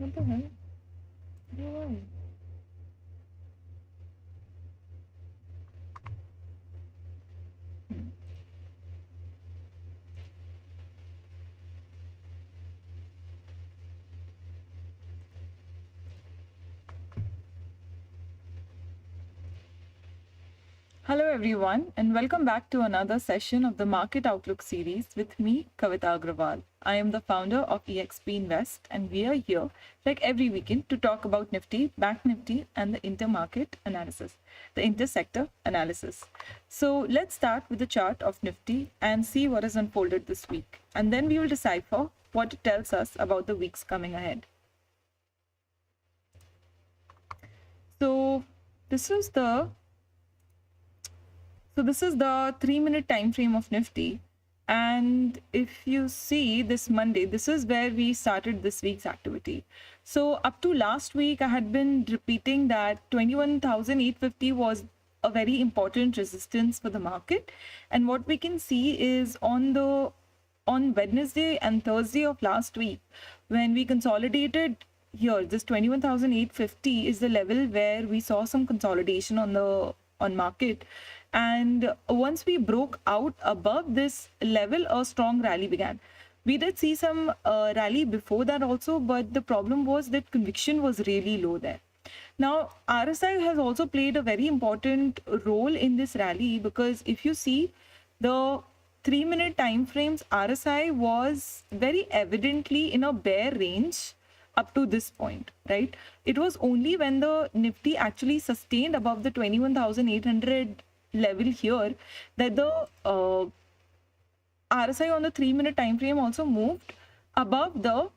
What the hell? Why? Hello, everyone, and welcome back to another session of the Market Outlook series with me, Kavita Agrawal. I am the founder of EXP-Invest, and we are here, like every weekend, to talk about Nifty, Bank Nifty, and the intermarket analysis, the intersector analysis. So let's start with the chart of Nifty and see what has unfolded this week, and then we will decipher what it tells us about the weeks coming ahead. So this is the 3-minute time frame of Nifty. And if you see this Monday, this is where we started this week's activity. So up to last week, I had been repeating that 21,850 was a very important resistance for the market. And what we can see is on Wednesday and Thursday of last week, when we consolidated here, this 21,850 is the level where we saw some consolidation on market. And once we broke out above this level, a strong rally began. We did see some rally before that also, but the problem was that conviction was really low there. Now, RSI has also played a very important role in this rally, because if you see the 3-minute time frames, RSI was very evidently in a bear range up to this point, right? It was only when the Nifty actually sustained above the 21,800 level here that the RSI on the 3-minute time frame also moved above the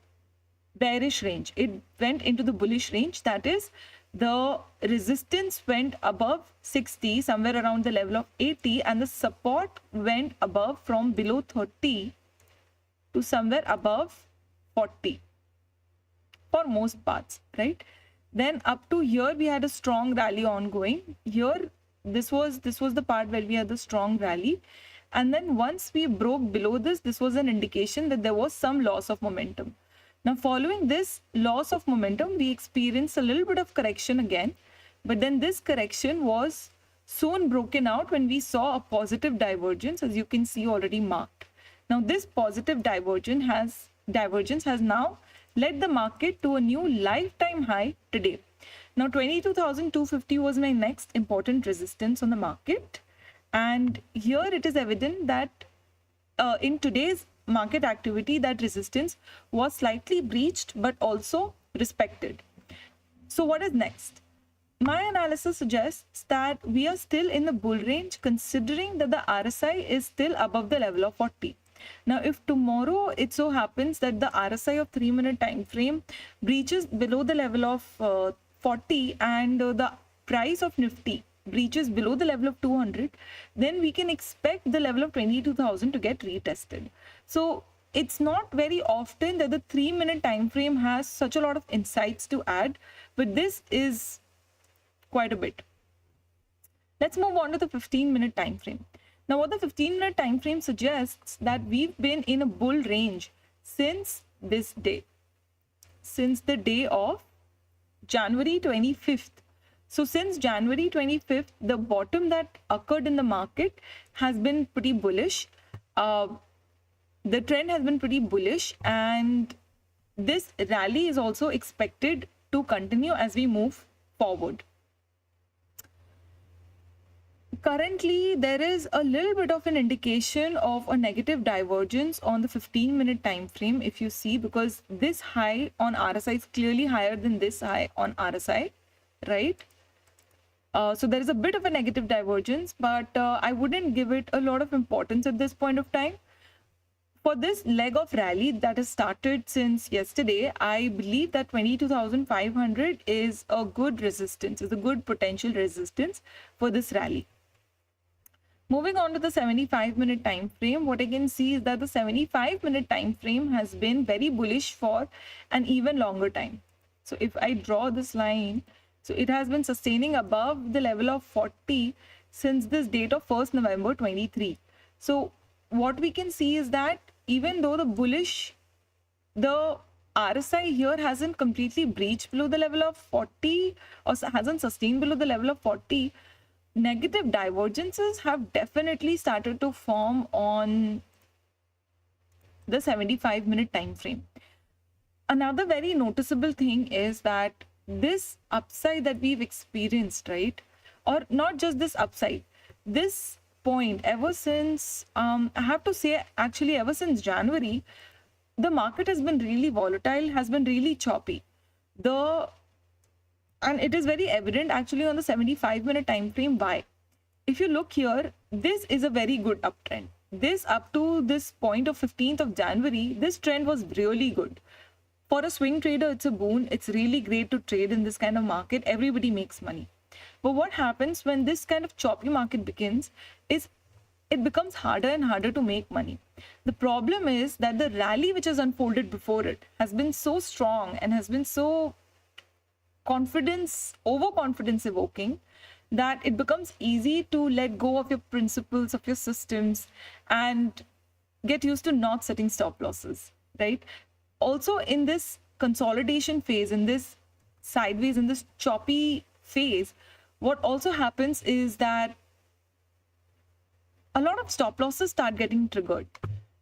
bearish range. It went into the bullish range. That is, the resistance went above 60, somewhere around the level of 80, and the support went above from below 30 to somewhere above 40 for most parts, right? Then up to here we had a strong rally ongoing. Here this was the part where we had the strong rally, and then once we broke below this was an indication that there was some loss of momentum. Now, following this loss of momentum, we experienced a little bit of correction again, but then this correction was soon broken out when we saw a positive divergence, as you can see already marked. Now, this positive divergence has now led the market to a new lifetime high today. Now, 22,250 was my next important resistance on the market. And here it is evident that in today's market activity, that resistance was slightly breached, but also respected. So what is next? My analysis suggests that we are still in the bull range, considering that the RSI is still above the level of 40. Now, if tomorrow it so happens that the RSI of 3-minute time frame breaches below the level of 40 and the price of Nifty breaches below the level of 200, then we can expect the level of 22,000 to get retested. So it's not very often that the 3-minute time frame has such a lot of insights to add, but this is quite a bit. Let's move on to the 15-minute time frame. Now, what the 15-minute time frame suggests that we've been in a bull range since this day, since the day of January 25th. So since January 25th, the bottom that occurred in the market has been pretty bullish. The trend has been pretty bullish, and this rally is also expected to continue as we move forward. Currently, there is a little bit of an indication of a negative divergence on the 15-minute time frame, if you see, because this high on RSI is clearly higher than this high on RSI, right? So there is a bit of a negative divergence, but I wouldn't give it a lot of importance at this point of time. For this leg of rally that has started since yesterday, I believe that 22,500 is a good resistance, is a good potential resistance for this rally. Moving on to the 75-minute time frame, what I can see is that the 75-minute time frame has been very bullish for an even longer time. So if I draw this line, so it has been sustaining above the level of 40 since this date of 1st November 23. So what we can see is that even though the RSI here hasn't completely breached below the level of 40 or hasn't sustained below the level of 40, negative divergences have definitely started to form on the 75-minute time frame. Another very noticeable thing is that this upside that we've experienced, right, or not just this upside, this point ever since I have to say actually ever since January, the market has been really volatile, has been really choppy. And it is very evident actually on the 75-minute time frame. Why? If you look here, this is a very good uptrend. This up to this point of 15th of January, this trend was really good. For a swing trader, it's a boon. It's really great to trade in this kind of market. Everybody makes money. But what happens when this kind of choppy market begins is it becomes harder and harder to make money. The problem is that the rally which has unfolded before it has been so strong and has been so overconfidence evoking, that it becomes easy to let go of your principles, of your systems, and get used to not setting stop losses, right? Also, in this consolidation phase, in this sideways, in this choppy phase, what also happens is that a lot of stop losses start getting triggered.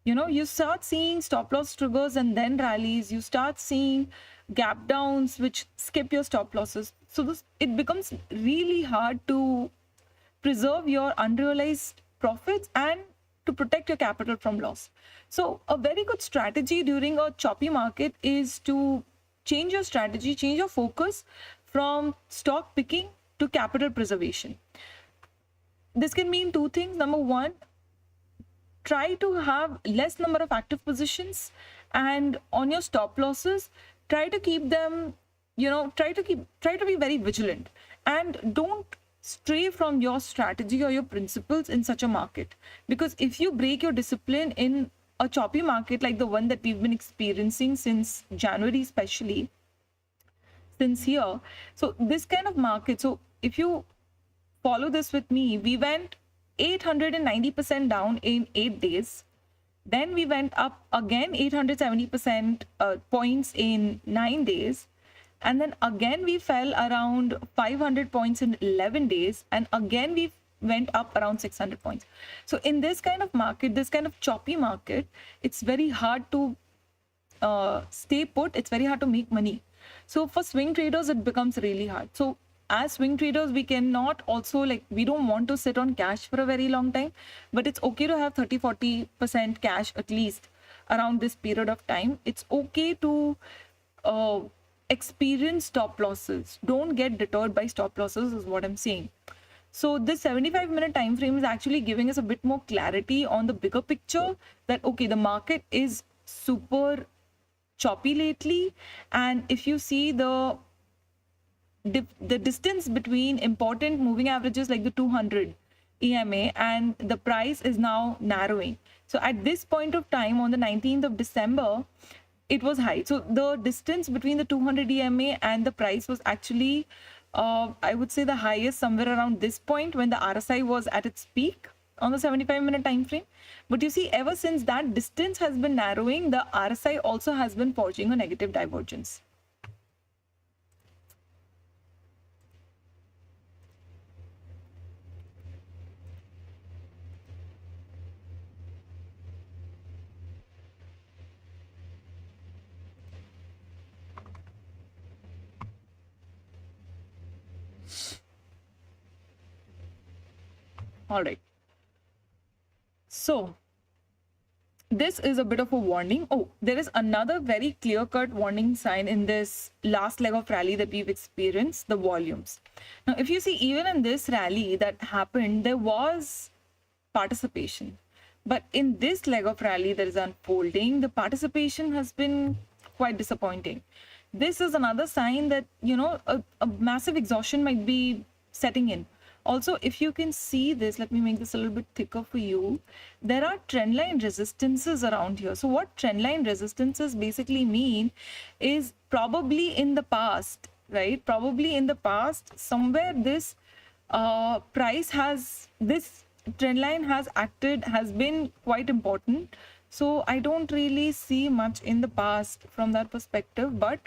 You start seeing stop loss triggers and then rallies. You start seeing gap downs which skip your stop losses. So it becomes really hard to preserve your unrealized profits and to protect your capital from loss. So a very good strategy during a choppy market is to change your strategy, change your focus from stock picking to capital preservation. This can mean two things. Number one, try to have less number of active positions, and on your stop losses, try to keep them, try to be very vigilant, and don't stray from your strategy or your principles in such a market. Because if you break your discipline in a choppy market like the one that we've been experiencing since January, especially since here, so this kind of market, so if you follow this with me, we went 890% down in 8 days. Then we went up again 870% points in 9 days. And then again we fell around 500 points in 11 days. And again we went up around 600 points. So in this kind of market, this kind of choppy market, it's very hard to stay put. It's very hard to make money. So for swing traders, it becomes really hard. So as swing traders, we cannot also, we don't want to sit on cash for a very long time, but it's okay to have 30-40% cash at least around this period of time. It's okay to experience stop losses. Don't get deterred by stop losses is what I'm saying. So this 75-minute time frame is actually giving us a bit more clarity on the bigger picture that, okay, the market is super choppy lately. And if you see the distance between important moving averages like the 200 EMA and the price is now narrowing. So at this point of time on the 19th of December, it was high. So the distance between the 200 EMA and the price was actually, I would say, the highest somewhere around this point when the RSI was at its peak on the 75-minute time frame. But you see, ever since that distance has been narrowing, the RSI also has been forging a negative divergence. All right. So this is a bit of a warning. Oh, there is another very clear-cut warning sign in this last leg of rally that we've experienced, the volumes. Now, if you see, even in this rally that happened, there was participation. But in this leg of rally that is unfolding, the participation has been quite disappointing. This is another sign that, a massive exhaustion might be setting in. Also, if you can see this, let me make this a little bit thicker for you. There are trendline resistances around here. So what trendline resistances basically mean is probably in the past, right? Probably in the past, somewhere this this trend line has been quite important So I don't really see much in the past from that perspective, but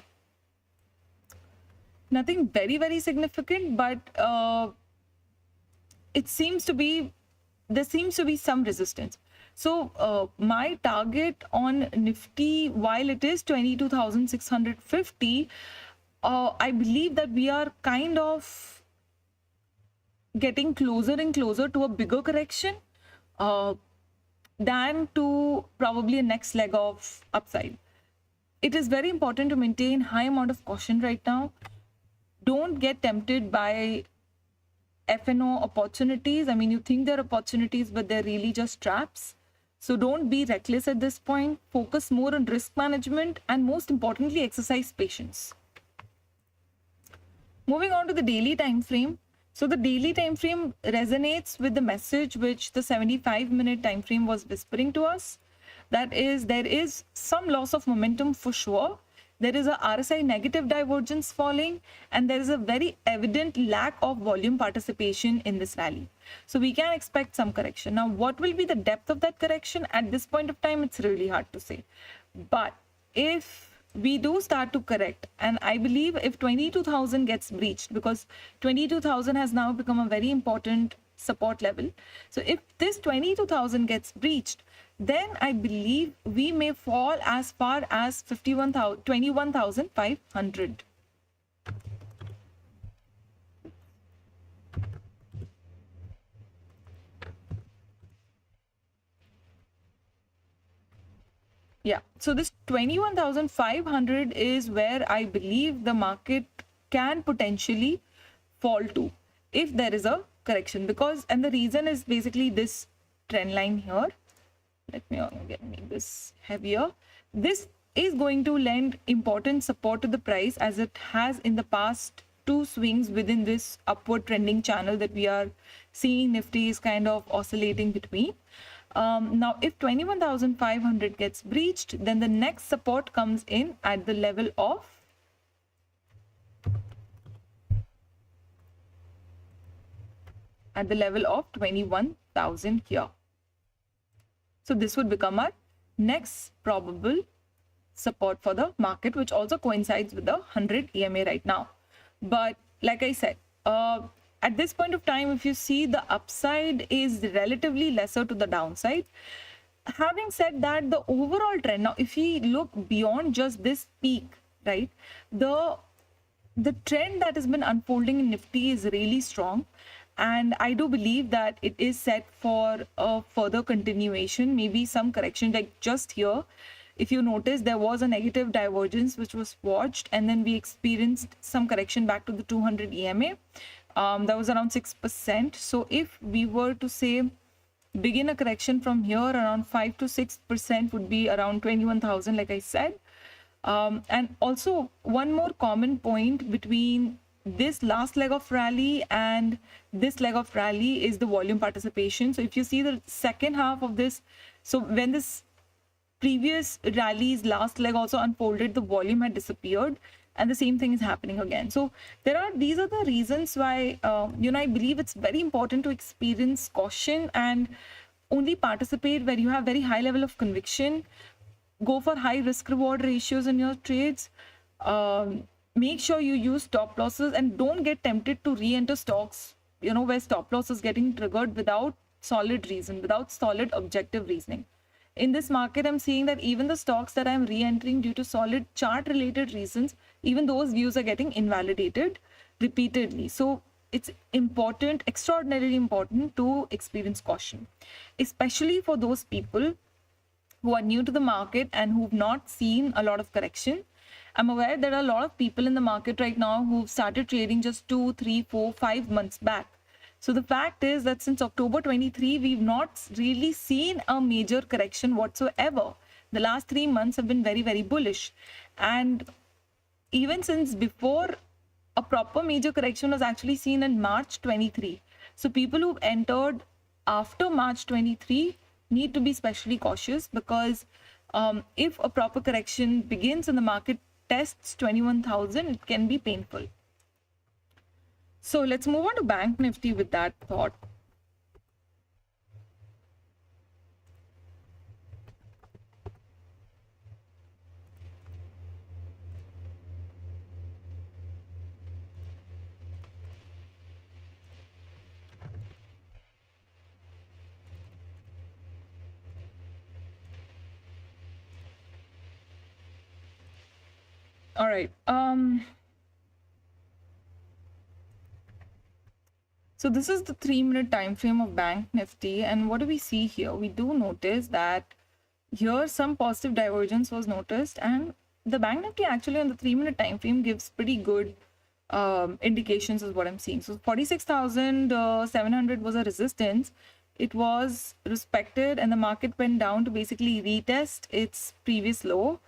nothing very, very significant. But it seems to be, there seems to be some resistance. So my target on Nifty, while it is 22,650, I believe that we are kind of getting closer and closer to a bigger correction than to probably a next leg of upside. It is very important to maintain high amount of caution right now. Don't get tempted by F&O opportunities. I mean, you think they're opportunities, but they're really just traps. So don't be reckless at this point. Focus more on risk management and most importantly, exercise patience. Moving on to the daily time frame. So the daily time frame resonates with the message which the 75-minute time frame was whispering to us. That is, there is some loss of momentum for sure. There is a RSI negative divergence falling, and there is a very evident lack of volume participation in this rally. So we can expect some correction. Now, what will be the depth of that correction? At this point of time, it's really hard to say. But if we do start to correct, and I believe if 22,000 gets breached, because 22,000 has now become a very important support level. So if this 22,000 gets breached, then I believe we may fall as far as 21,500. Yeah, so this 21,500 is where I believe the market can potentially fall to if there is a correction, because, and the reason is basically this trend line here. Let me make this heavier. This is going to lend important support to the price as it has in the past two swings within this upward trending channel that we are seeing. Nifty is kind of oscillating between. Now, if 21,500 gets breached, then the next support comes in at the level of 21,000 here. So this would become our next probable support for the market, which also coincides with the 100 EMA right now. But like I said, at this point of time, if you see, the upside is relatively lesser to the downside. Having said that, the overall trend, now if we look beyond just this peak, right, the trend that has been unfolding in Nifty is really strong. And I do believe that it is set for a further continuation, maybe some correction. Like just here, if you notice, there was a negative divergence which was watched, and then we experienced some correction back to the 200 EMA. That was around 6%. So if we were to say begin a correction from here, around 5 to 6% would be around 21,000, like I said. And also one more common point between this last leg of rally and this leg of rally is the volume participation. So if you see the second half of this, so when this previous rally's last leg also unfolded, the volume had disappeared, and the same thing is happening again. So these are the reasons why I believe it's very important to experience caution and only participate where you have very high level of conviction. Go for high risk reward ratios in your trades. Make sure you use stop losses, and don't get tempted to re-enter stocks, where stop loss is getting triggered without solid reason, without solid objective reasoning. In this market, I'm seeing that even the stocks that I'm re-entering due to solid chart related reasons, even those views are getting invalidated repeatedly. So it's important, extraordinarily important, to experience caution, especially for those people who are new to the market and who've not seen a lot of correction. I'm aware there are a lot of people in the market right now who've started trading just 2, 3, 4, 5 months back. So the fact is that since October 23, we've not really seen a major correction whatsoever. The last 3 months have been very, very bullish. And even since before, a proper major correction was actually seen in March 23. So people who've entered after March 23 need to be especially cautious, because if a proper correction begins and the market tests 21,000, it can be painful. So let's move on to Bank Nifty with that thought. All right. So this is the 3-minute time frame of Bank Nifty, and what do we see here? We do notice that here some positive divergence was noticed, and the Bank Nifty actually on the 3-minute time frame gives pretty good indications is what I'm seeing. So 46,700 was a resistance. It was respected, and the market went down to basically retest its previous low,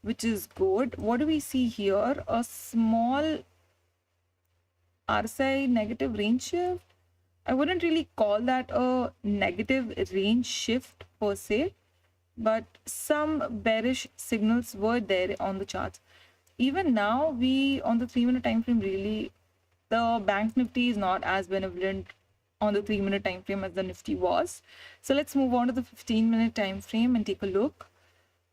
which is good. What do we see here? A small RSI negative range shift. I wouldn't really call that a negative range shift per se, but some bearish signals were there on the charts. Even now, we on the 3-minute time frame, really, the Bank Nifty is not as benevolent on the 3-minute time frame as the Nifty was. So let's move on to the 15-minute time frame and take a look.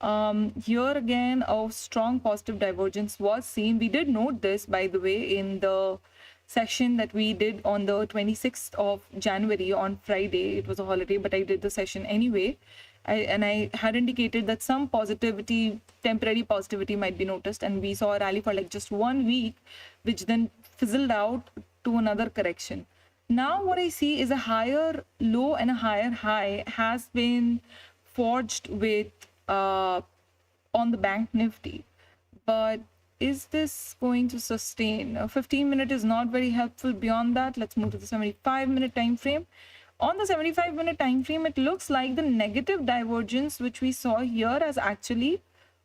Here again, a strong positive divergence was seen. We did note this, by the way, in the session that we did on the 26th of January on Friday. It was a holiday, but I did the session anyway. I had indicated that some positivity, temporary positivity might be noticed, and we saw a rally for like just 1 week, which then fizzled out to another correction. Now what I see is a higher low and a higher high has been forged with on the Bank Nifty, but is this going to sustain? A 15-minute is not very helpful. Beyond that, let's move to the 75-minute time frame. On the 75-minute time frame, it looks like the negative divergence which we saw here has actually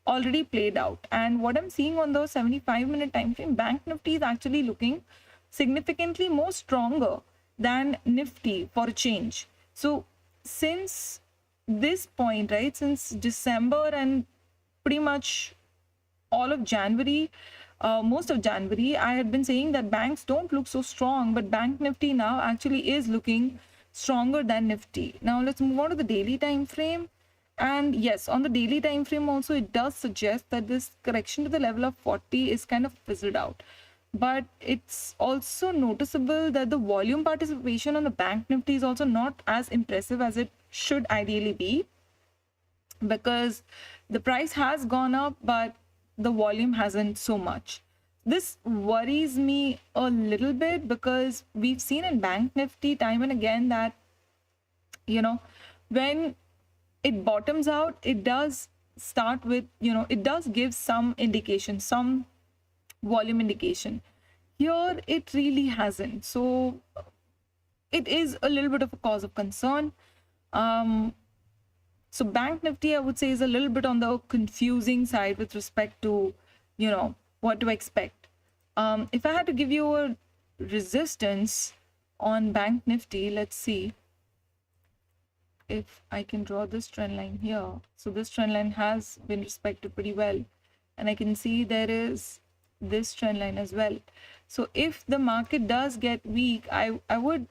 already played out. And what I'm seeing on the 75-minute time frame, Bank Nifty is actually looking significantly more stronger than Nifty for a change. So since this point, right, since December and pretty much all of January, most of January, I had been saying that banks don't look so strong, but Bank Nifty now actually is looking stronger than Nifty. Now let's move on to the daily time frame. And yes, on the daily time frame also, it does suggest that this correction to the level of 40 is kind of fizzled out. But it's also noticeable that the volume participation on the Bank Nifty is also not as impressive as it should ideally be, because the price has gone up, but the volume hasn't so much. This worries me a little bit, because we've seen in Bank Nifty time and again that, when it bottoms out, it does start with, it does give some indication, some volume indication. Here, it really hasn't. So it is a little bit of a cause of concern. So Bank Nifty, I would say, is a little bit on the confusing side with respect to, what to expect. If I had to give you a resistance on Bank Nifty, let's see if I can draw this trend line here. So this trend line has been respected pretty well, and I can see there is this trend line as well. So if the market does get weak, I would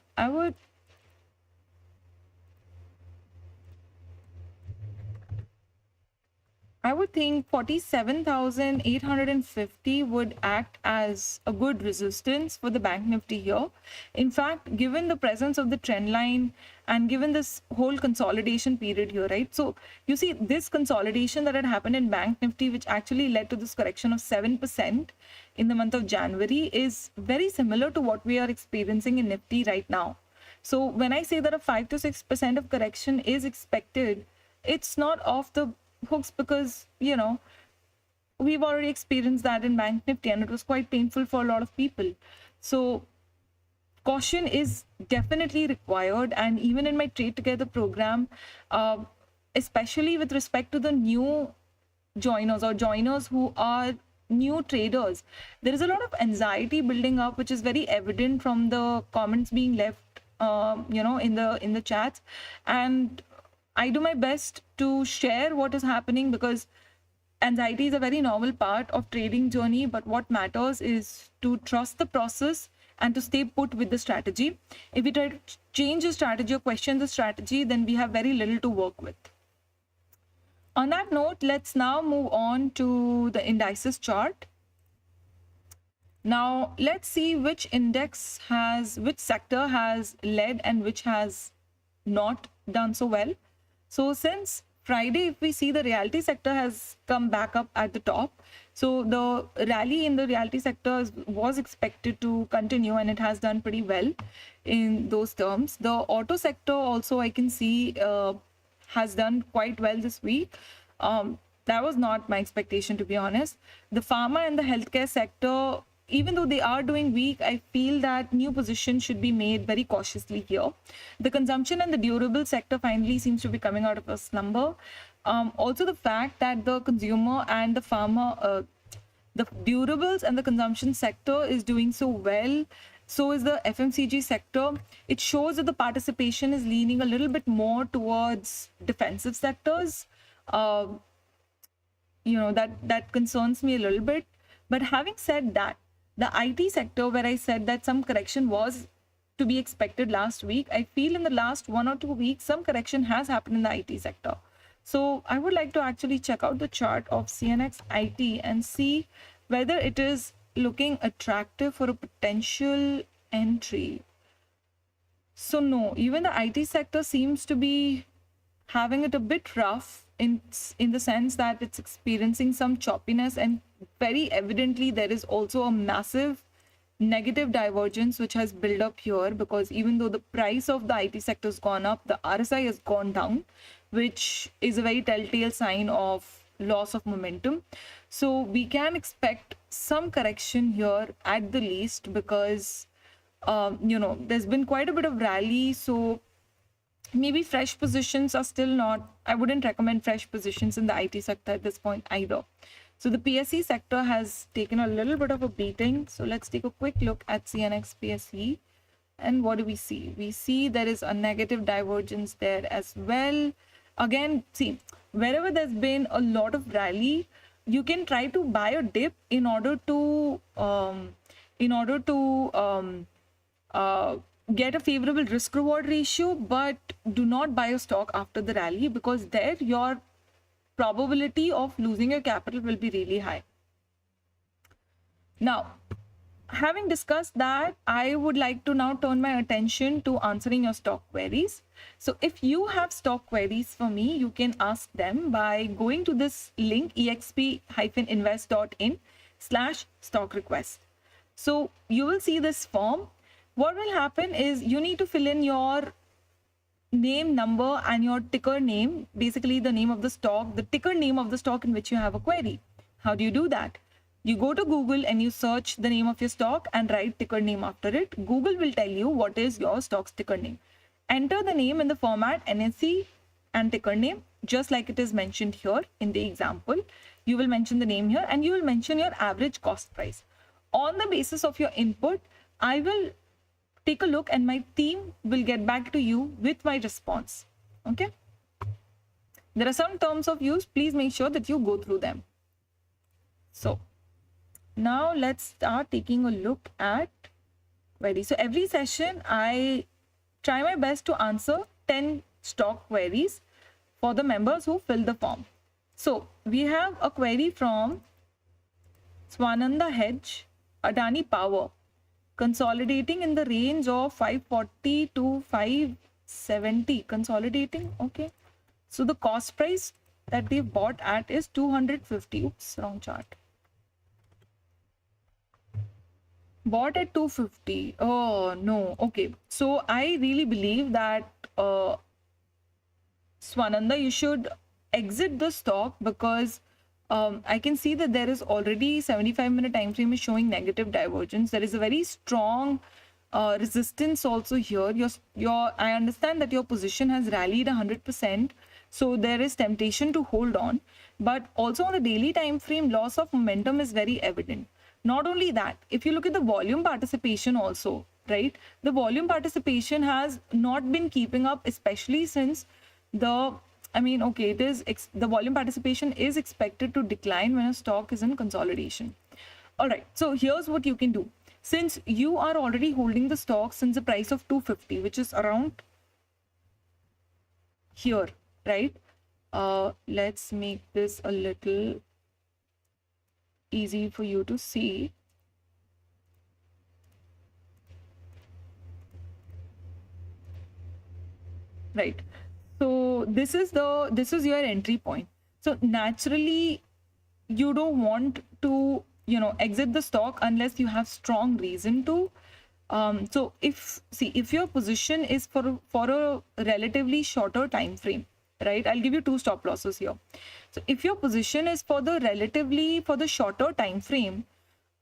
think 47,850 would act as a good resistance for the Bank Nifty here. In fact, given the presence of the trend line and given this whole consolidation period here, right? So you see this consolidation that had happened in Bank Nifty, which actually led to this correction of 7% in the month of January, is very similar to what we are experiencing in Nifty right now. So when I say that a 5 to 6% of correction is expected, it's not off the hooks, because we've already experienced that in Bank Nifty, and it was quite painful for a lot of people. So caution is definitely required. And even in my Trade Together program, especially with respect to the new joiners or joiners who are new traders, there is a lot of anxiety building up, which is very evident from the comments being left in the chats. And I do my best to share what is happening, because anxiety is a very normal part of trading journey, but what matters is to trust the process and to stay put with the strategy. If we try to change the strategy or question the strategy, then we have very little to work with. On that note, let's now move on to the indices chart. Now let's see which sector has led and which has not done so well. So since Friday, if we see, the realty sector has come back up at the top. So the rally in the realty sector was expected to continue, and it has done pretty well in those terms. The auto sector also, I can see, has done quite well this week. That was not my expectation, to be honest. The pharma and the healthcare sector, even though they are doing weak, I feel that new positions should be made very cautiously here. The consumption and the durable sector finally seems to be coming out of a slumber. Also, the fact that the consumer and the pharma, the durables and the consumption sector is doing so well, so is the FMCG sector. It shows that the participation is leaning a little bit more towards defensive sectors. That concerns me a little bit. But having said that, the IT sector, where I said that some correction was to be expected last week, I feel in the last 1 or 2 weeks, some correction has happened in the IT sector. So I would like to actually check out the chart of CNX IT and see whether it is looking attractive for a potential entry. So no, even the IT sector seems to be having it a bit rough in the sense that it's experiencing some choppiness, and very evidently there is also a massive negative divergence which has built up here, because even though the price of the IT sector has gone up, the RSI has gone down, which is a very telltale sign of loss of momentum. So we can expect some correction here at the least, because there's been quite a bit of rally. So maybe fresh positions are still not, I wouldn't recommend fresh positions in the IT sector at this point either. So the PSE sector has taken a little bit of a beating. So let's take a quick look at CNX PSE. And what do we see? We see there is a negative divergence there as well. Again, see, wherever there's been a lot of rally, you can try to buy a dip in order to get a favorable risk reward ratio, but do not buy a stock after the rally, because there your probability of losing your capital will be really high. Now, having discussed that, I would like to now turn my attention to answering your stock queries. So if you have stock queries for me, you can ask them by going to this link, exp-invest.in/stock request. So you will see this form. What will happen is you need to fill in your name, number, and your ticker name, basically the name of the stock, the ticker name of the stock in which you have a query. How do you do that? You go to Google and you search the name of your stock and write ticker name after it. Google will tell you what is your stock's ticker name. Enter the name in the format NSE and ticker name, just like it is mentioned here in the example. You will mention the name here and you will mention your average cost price. On the basis of your input, I will take a look and my team will get back to you with my response. Okay. There are some terms of use. Please make sure that you go through them. So now let's start taking a look at queries. So every session, I try my best to answer 10 stock queries for the members who fill the form. So we have a query from Swananda Hedge, Adani Power, consolidating in the range of 540 to 570. Consolidating, okay. So the cost price that they bought at is 250. Oops, wrong chart. Bought at 250. Oh no. Okay. So I really believe that Swananda, you should exit the stock, because I can see that there is already 75-minute time frame is showing negative divergence. There is a very strong resistance also here. I understand that your position has rallied 100%, so there is temptation to hold on, but also on the daily time frame, loss of momentum is very evident. Not only that, if you look at the volume participation also, right, the volume participation has not been keeping up, especially since the volume participation is expected to decline when a stock is in consolidation. All right, so here's what you can do. Since you are already holding the stock since the price of 250, which is around here, right? Let's make this a little easy for you to see. Right. So this is your entry point. So naturally, you don't want to, you know, exit the stock unless you have strong reason to. So if your position is for a relatively shorter time frame, right? I'll give you two stop losses here. So if your position is for the shorter time frame,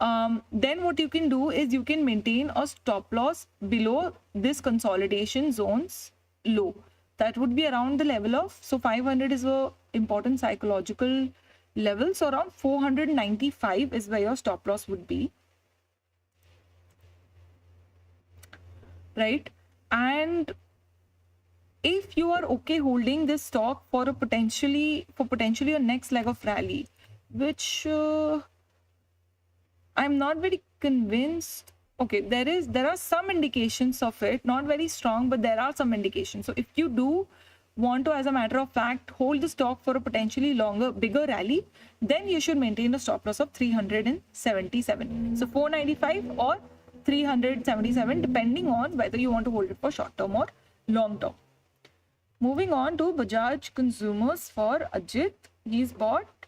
then what you can do is you can maintain a stop loss below this consolidation zone's low. That would be around the level of, so 500 is a important psychological level, so around 495 is where your stop loss would be, right? And if you are okay holding this stock for potentially a next leg of rally, which I'm not very convinced. Okay, there are some indications of it, not very strong, but there are some indications. So if you do want to, as a matter of fact, hold the stock for a potentially bigger rally, then you should maintain a stop loss of 377. So 495 or 377, depending on whether you want to hold it for short term or long term. Moving on to Bajaj Consumers for Ajit. He's bought,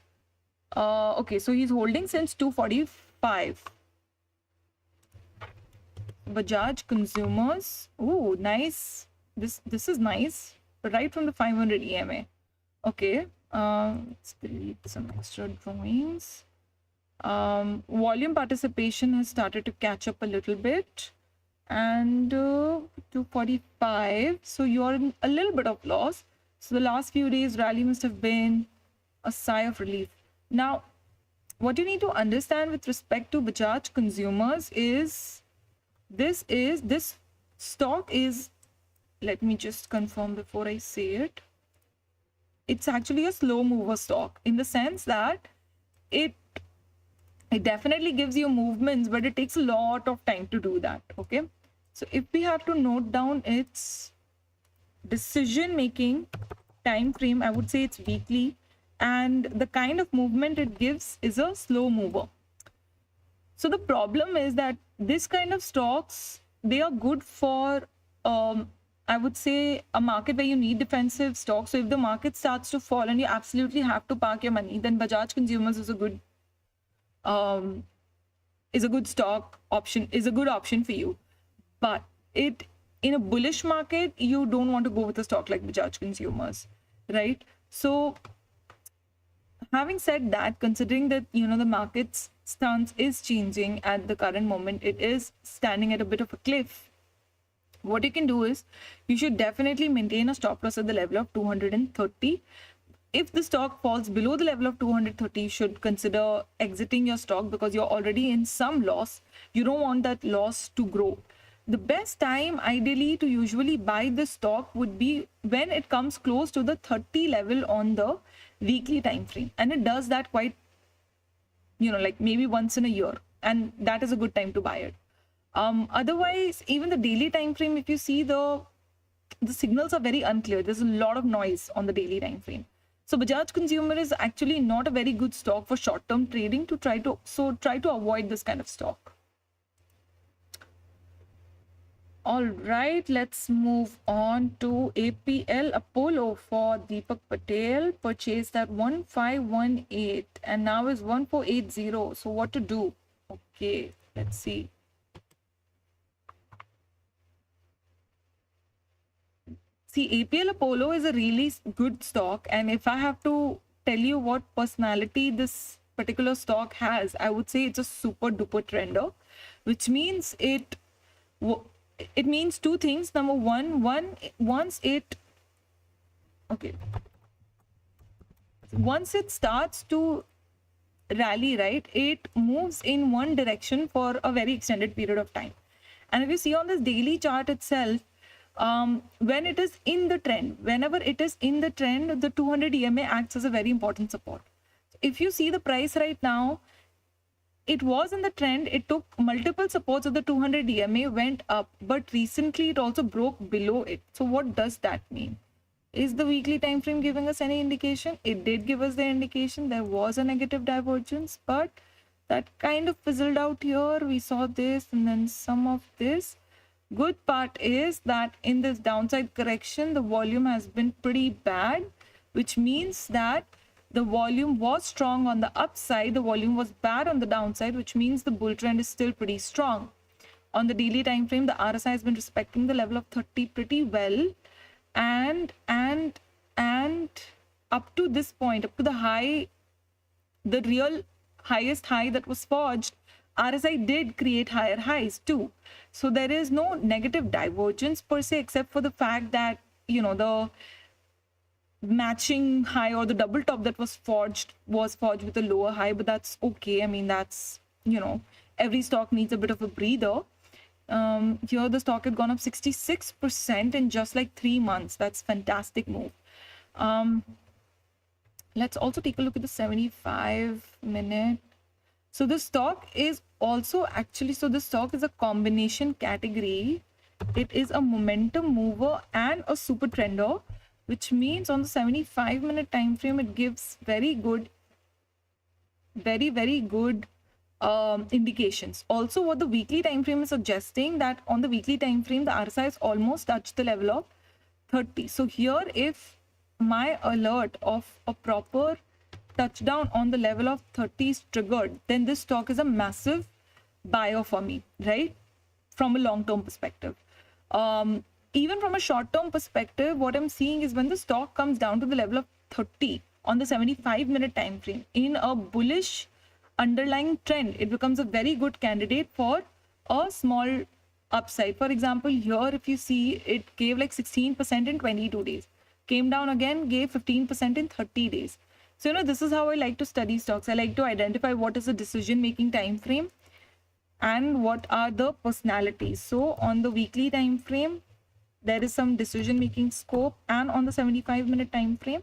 okay, so he's holding since 245. Bajaj Consumers. Oh, nice. This is nice. Right from the 500 EMA. Okay. Let's delete some extra drawings. Volume participation has started to catch up a little bit. And 245. So you're in a little bit of loss. So the last few days rally must have been a sigh of relief. Now, what you need to understand with respect to Bajaj Consumers is this stock is, let me just confirm before I say it. It's actually a slow mover stock in the sense that it definitely gives you movements, but it takes a lot of time to do that. Okay. So if we have to note down its decision making time frame, I would say it's weekly, and the kind of movement it gives is a slow mover. So the problem is that this kind of stocks, they are good for, I would say, a market where you need defensive stocks. So if the market starts to fall and you absolutely have to park your money, then Bajaj Consumers is a good stock option, is a good option for you. But in a bullish market, you don't want to go with a stock like Bajaj Consumers, right? So having said that, considering that, you know, the market's stance is changing at the current moment, it is standing at a bit of a cliff. What you can do is you should definitely maintain a stop loss at the level of 230. If the stock falls below the level of 230, you should consider exiting your stock because you're already in some loss. You don't want that loss to grow. The best time ideally to usually buy this stock would be when it comes close to the 30 level on the weekly time frame, and it does that quite, you know, like maybe once in a year, and that is a good time to buy it. Otherwise, even the daily time frame, if you see, the signals are very unclear. There's a lot of noise on the daily time frame. So Bajaj Consumer is actually not a very good stock for short-term trading. Try to avoid this kind of stock. All right, let's move on to APL Apollo for Deepak Patel. Purchased at 1518 and now is 1480. So what to do? Okay, let's see. See, APL Apollo is a really good stock, and if I have to tell you what personality this particular stock has, I would say it's a super duper trender, which means it means two things. Number one, once it starts to rally, right, it moves in one direction for a very extended period of time. And if you see on this daily chart itself, when it is in the trend, whenever it is in the trend, the 200 EMA acts as a very important support. If you see the price right now, it was in the trend, it took multiple supports of the 200 EMA, went up, but recently it also broke below it. So what does that mean? Is the weekly time frame giving us any indication? It did give us the indication there was a negative divergence, but that kind of fizzled out here. We saw this and then some of this. Good part is that in this downside correction, the volume has been pretty bad, which means that The volume was strong on the upside, the volume was bad on the downside, which means the bull trend is still pretty strong. On the daily time frame, the RSI has been respecting the level of 30 pretty well, and up to this point, up to the high, the real highest high that was forged, RSI did create higher highs too. So there is no negative divergence per se, except for the fact that, you know, the matching high or the double top that was forged with a lower high, but that's okay. I mean, that's, you know, every stock needs a bit of a breather. Here the stock had gone up 66% in just like 3 months. That's fantastic move. Let's also take a look at the 75-minute. So the stock is also actually, so the stock is a combination category. It is a momentum mover and a super trender, which means on the 75-minute time frame, it gives very good indications. Also, what the weekly time frame is suggesting, that on the weekly time frame, the RSI has almost touched the level of 30. So here, if my alert of a proper touchdown on the level of 30 is triggered, then this stock is a massive buyer for me, right? From a long-term perspective. Even from a short-term perspective, what I'm seeing is when the stock comes down to the level of 30 on the 75-minute time frame in a bullish underlying trend, it becomes a very good candidate for a small upside. For example, here if you see, it gave like 16% in 22 days, came down again, gave 15% in 30 days. So, you know, this is how I like to study stocks. I like to identify what is the decision-making time frame and what are the personalities. So on the weekly time frame, there is some decision-making scope, and on the 75-minute time frame.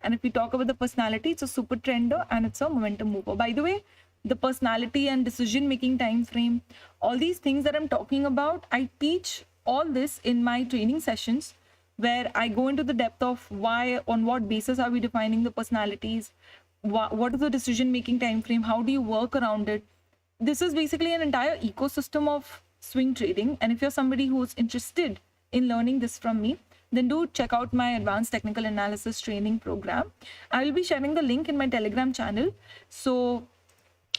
And if we talk about the personality, it's a super trender and it's a momentum mover. By the way, the personality and decision-making time frame, all these things that I'm talking about, I teach all this in my training sessions, where I go into the depth of why, on what basis are we defining the personalities, what is the decision-making time frame, how do you work around it. This is basically an entire ecosystem of swing trading. And if you're somebody who's interested in learning this from me, then do check out my advanced technical analysis training program. I will be sharing the link in my Telegram channel. So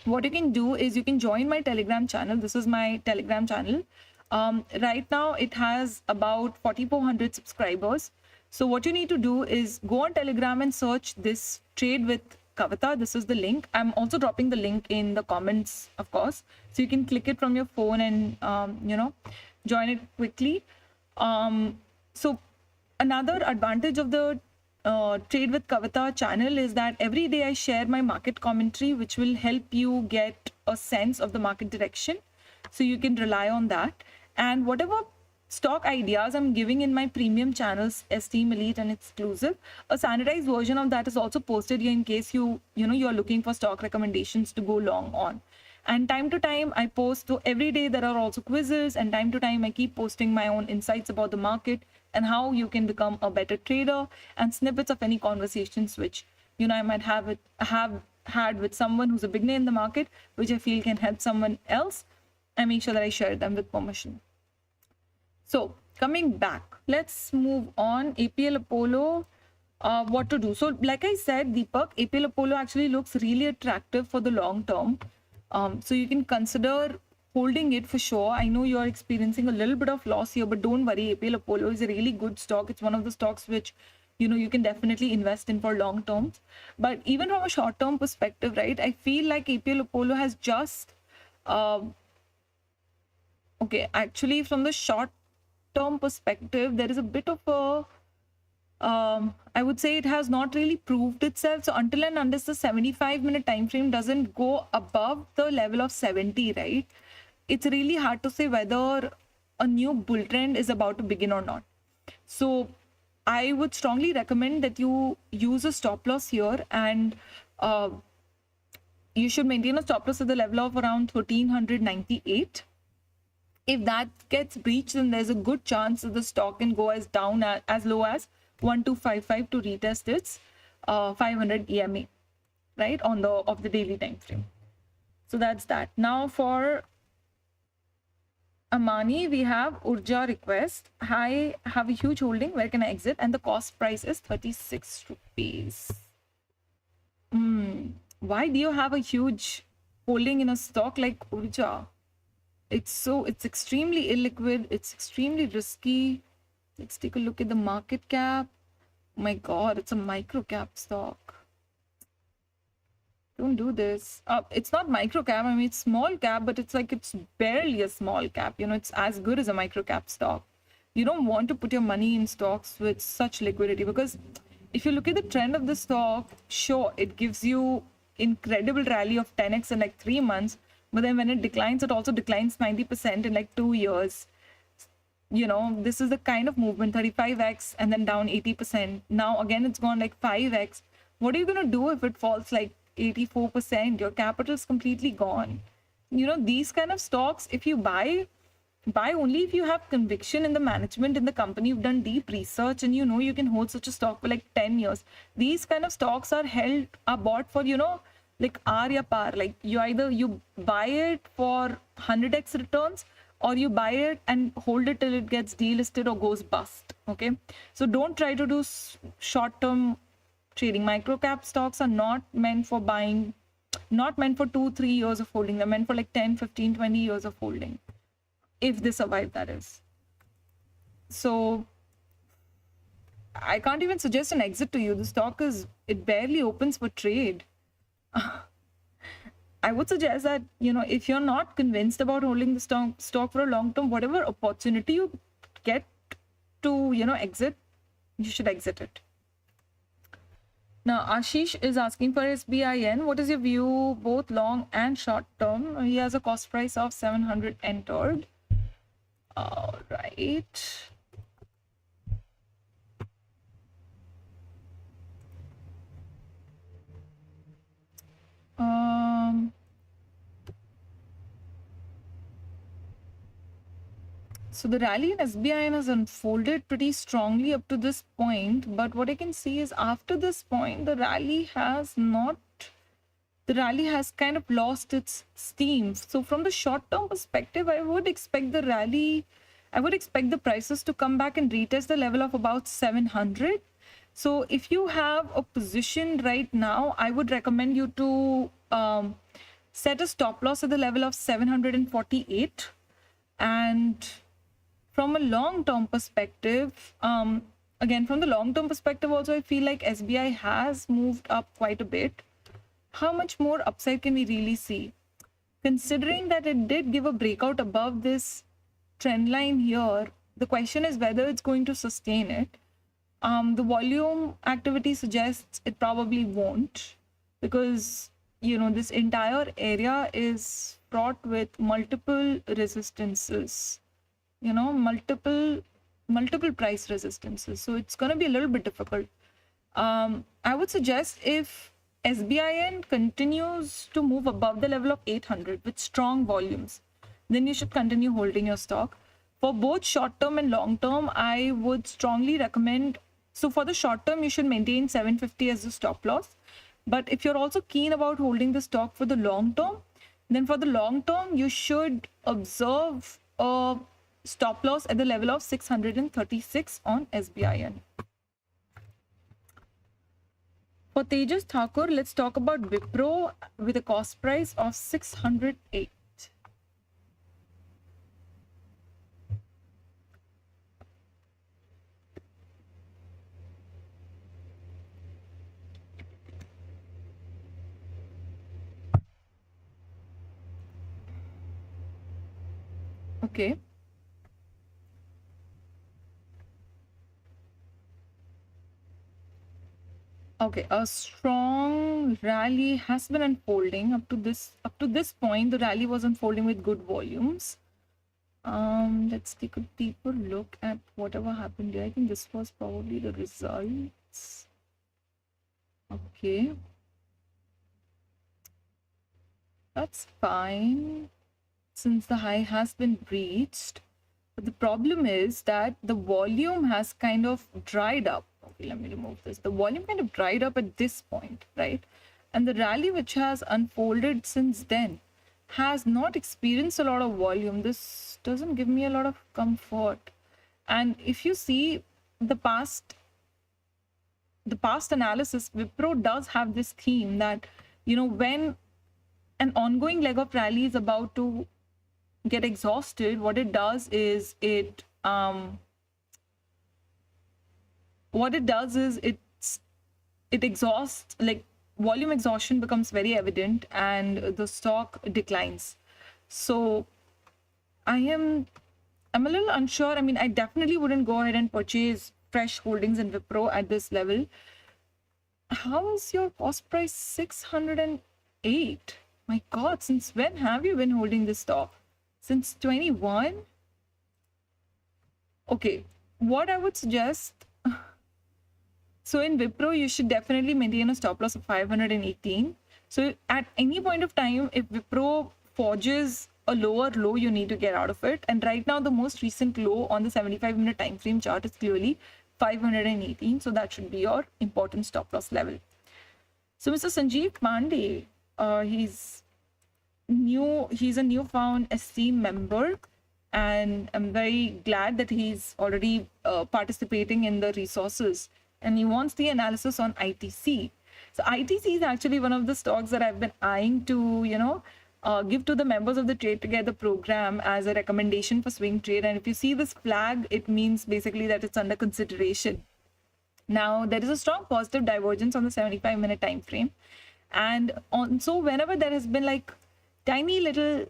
what you can do is you can join my Telegram channel. This is my Telegram channel. Right now it has about 4,400 subscribers. So what you need to do is go on Telegram and search this Trade with Kavita. This is the link. I'm also dropping the link in the comments, of course, so you can click it from your phone and you know, join it quickly. So another advantage of the Trade with Kavita channel is that every day I share my market commentary, which will help you get a sense of the market direction. So you can rely on that. And whatever stock ideas I'm giving in my premium channels, Esteem, Elite and Exclusive, a sanitized version of that is also posted here in case you're looking for stock recommendations to go long on. And time to time I post, so every day there are also quizzes, and time to time I keep posting my own insights about the market and how you can become a better trader, and snippets of any conversations which, you know, I might have had with someone who's a beginner in the market, which I feel can help someone else. I make sure that I share them with permission. So coming back, let's move on. APL Apollo, what to do? So like I said, Deepak, APL Apollo actually looks really attractive for the long term. So you can consider holding it for sure. I know you're experiencing a little bit of loss here, but don't worry. APL Apollo is a really good stock. It's one of the stocks which, you know, you can definitely invest in for long term. But even from a short term perspective, right, I feel like APL Apollo has just okay, actually from the short term perspective, there is a bit of a I would say it has not really proved itself. So until and unless the 75-minute time frame doesn't go above the level of 70, right, it's really hard to say whether a new bull trend is about to begin or not. So I would strongly recommend that you use a stop loss here, and you should maintain a stop loss at the level of around 1398. If that gets breached, then there's a good chance that the stock can go as down as low as 1255 to retest its 500 EMA, right, on the daily time frame. So that's that. Now for Amani, we have Urja request. I have a huge holding. Where can I exit? And the cost price is 36 rupees. Why do you have a huge holding in a stock like Urja? It's extremely illiquid, it's extremely risky. Let's take a look at the market cap. My god, it's a micro cap stock. Don't do this. It's not micro cap, I mean it's small cap, but it's like it's barely a small cap. You know, it's as good as a micro cap stock. You don't want to put your money in stocks with such liquidity, because if you look at the trend of the stock, sure, it gives you incredible rally of 10x in like 3 months, but then when it declines, it also declines 90% in like 2 years. You know, this is the kind of movement, 35x and then down 80%. Now again it's gone like 5x. What are you going to do if it falls like 84%? Your capital is completely gone. You know, these kind of stocks, if you buy only if you have conviction in the management in the company, you've done deep research and you know you can hold such a stock for like 10 years. These kind of stocks are bought for, you know, like R ya par. Like you buy it for 100x returns, or you buy it and hold it till it gets delisted or goes bust. Okay, so don't try to do short-term trading. Micro cap stocks are not meant for buying, not meant for 2-3 years of holding. They're meant for like 10, 15, 20 years of holding, if they survive, that is. So I can't even suggest an exit to you. The stock it barely opens for trade. I would suggest that, you know, if you're not convinced about holding the stock for a long term, whatever opportunity you get to, you know, exit, you should exit it. Now, Ashish is asking for SBIN. What is your view, both long and short term? He has a cost price of 700 entered. All right. So the rally in SBIN has unfolded pretty strongly up to this point, but what I can see is after this point, the rally has kind of lost its steam. So from the short-term perspective, I would expect the prices to come back and retest the level of about 700. So if you have a position right now, I would recommend you to set a stop loss at the level of 748. And from a long-term perspective, again, from the long-term perspective also, I feel like SBI has moved up quite a bit. How much more upside can we really see? Considering that it did give a breakout above this trend line here, the question is whether it's going to sustain it. The volume activity suggests it probably won't, because, you know, this entire area is fraught with multiple resistances, you know, multiple price resistances. So it's going to be a little bit difficult. I would suggest if SBIN continues to move above the level of 800 with strong volumes, then you should continue holding your stock. For both short term and long term, I would strongly recommend. So for the short term, you should maintain 750 as the stop loss. But if you're also keen about holding the stock for the long term, then for the long term, you should observe a stop loss at the level of 636 on SBIN. For Tejas Thakur, let's talk about Wipro with a cost price of 608. Okay. Okay, a strong rally has been unfolding up to this point. The rally was unfolding with good volumes. Let's take a deeper look at whatever happened here. I think this was probably the results. Okay, that's fine since the high has been reached. But the problem is that the volume has kind of dried up. Okay, let me remove this. The volume kind of dried up at this point, right? And the rally which has unfolded since then has not experienced a lot of volume. This doesn't give me a lot of comfort. And if you see the past the past analysis, Wipro does have this theme that, when an ongoing leg of rally is about to get exhausted, what it does is it exhausts, like volume exhaustion becomes very evident and the stock declines. So I'm a little unsure. I mean, I definitely wouldn't go ahead and purchase fresh holdings in Wipro at this level. How is your cost price 608? My God, since when have you been holding this stock? Since 21? Okay, what I would suggest, so in Wipro, you should definitely maintain a stop loss of 518. So at any point of time, if Wipro forges a lower low, you need to get out of it. And right now, the most recent low on the 75-minute time frame chart is clearly 518. So that should be your important stop loss level. So Mr. Sanjeev Pandey, he's a newfound esteemed member, and I'm very glad that he's already participating in the resources, and he wants the analysis on ITC. So ITC is actually one of the stocks that I've been eyeing to, give to the members of the Trade Together program as a recommendation for swing trade. And if you see this flag, it means basically that it's under consideration. Now, there is a strong positive divergence on the 75-minute time frame. And so whenever there has been like tiny little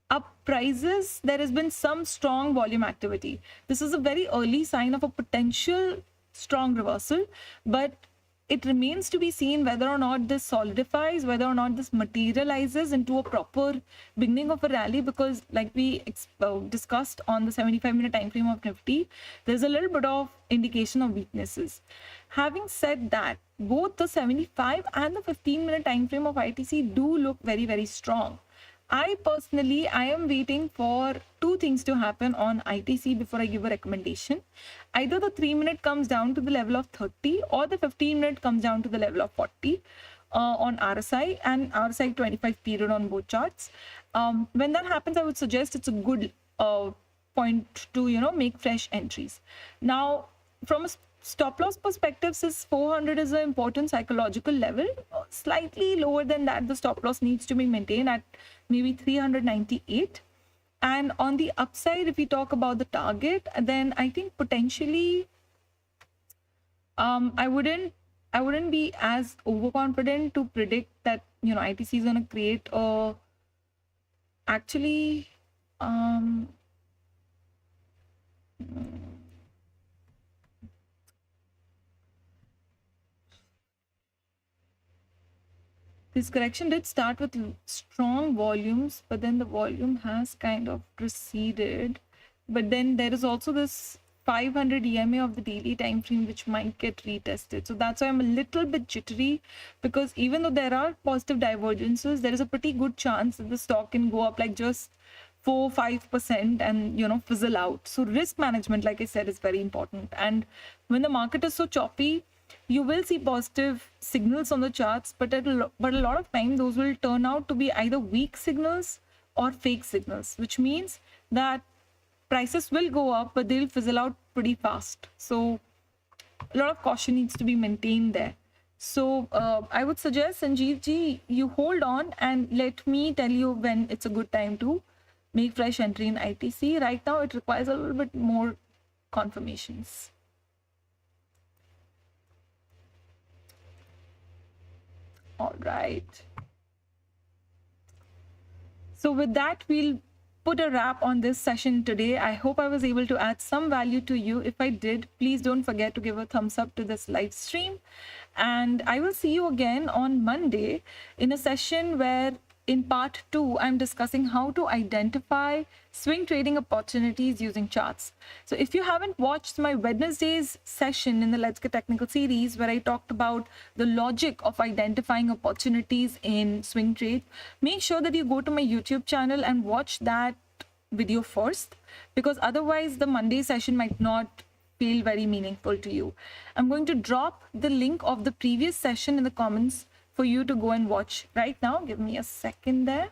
up prices, there has been some strong volume activity. This is a very early sign of a potential strong reversal, but it remains to be seen whether or not this solidifies, whether or not this materializes into a proper beginning of a rally, because like we discussed on the 75-minute time frame of Nifty, there's a little bit of indication of weaknesses. Having said that, both the 75 and the 15-minute time frame of ITC do look very, very strong. I am waiting for two things to happen on ITC before I give a recommendation. Either the 3-minute comes down to the level of 30 or the 15-minute comes down to the level of 40 on RSI and RSI 25 period on both charts. When that happens, I would suggest it's a good point to, make fresh entries. Now, from a stop loss perspective, since 400 is an important psychological level, slightly lower than that, the stop loss needs to be maintained at maybe 398. And on the upside, if we talk about the target, then I think potentially I wouldn't be as overconfident to predict that ITC is going to create a actually this correction did start with strong volumes, but then the volume has kind of receded. But then there is also this 500 EMA of the daily time frame which might get retested. So that's why I'm a little bit jittery, because even though there are positive divergences, there is a pretty good chance that the stock can go up like just 4-5% and fizzle out. So risk management, like I said, is very important. And when the market is so choppy, you will see positive signals on the charts, but a lot of time those will turn out to be either weak signals or fake signals, which means that prices will go up, but they'll fizzle out pretty fast. So a lot of caution needs to be maintained there. So I would suggest, Sanjeev ji, you hold on and let me tell you when it's a good time to make fresh entry in ITC. Right now, it requires a little bit more confirmations. All right. So with that, we'll put a wrap on this session today. I hope I was able to add some value to you. If I did, please don't forget to give a thumbs up to this live stream. And I will see you again on Monday in a session where in part 2, I'm discussing how to identify swing trading opportunities using charts. So if you haven't watched my Wednesday's session in the Let's Get Technical series, where I talked about the logic of identifying opportunities in swing trade, make sure that you go to my YouTube channel and watch that video first, because otherwise the Monday session might not feel very meaningful to you. I'm going to drop the link of the previous session in the comments for you to go and watch right now. Give me a second there.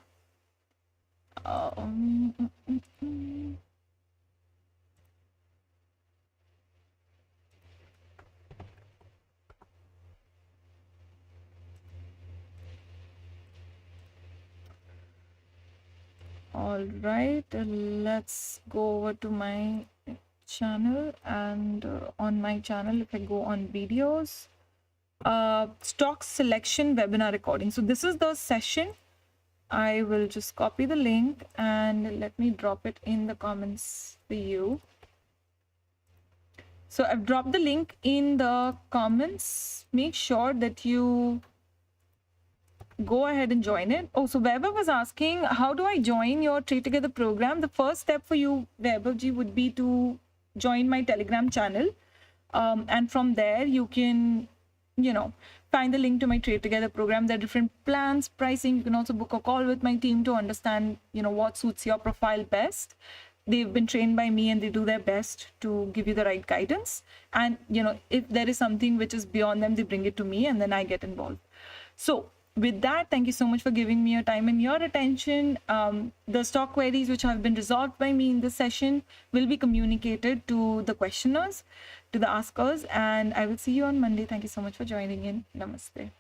All right, let's go over to my channel, and on my channel, if I go on videos, stock selection webinar recording. So this is the session. I will just copy the link and let me drop it in the comments for you. So I've dropped the link in the comments. Make sure that you go ahead and join it. Oh, so Weber was asking, how do I join your Trade Together program? The first step for you, Weber ji, would be to join my Telegram channel. And from there, you can, find the link to my Trade Together program. There are different plans, pricing. You can also book a call with my team to understand, what suits your profile best. They've been trained by me and they do their best to give you the right guidance. And, if there is something which is beyond them, they bring it to me and then I get involved. So with that, thank you so much for giving me your time and your attention. The stock queries which have been resolved by me in this session will be communicated to the questioners, to the askers, and I will see you on Monday. Thank you so much for joining in. Namaste.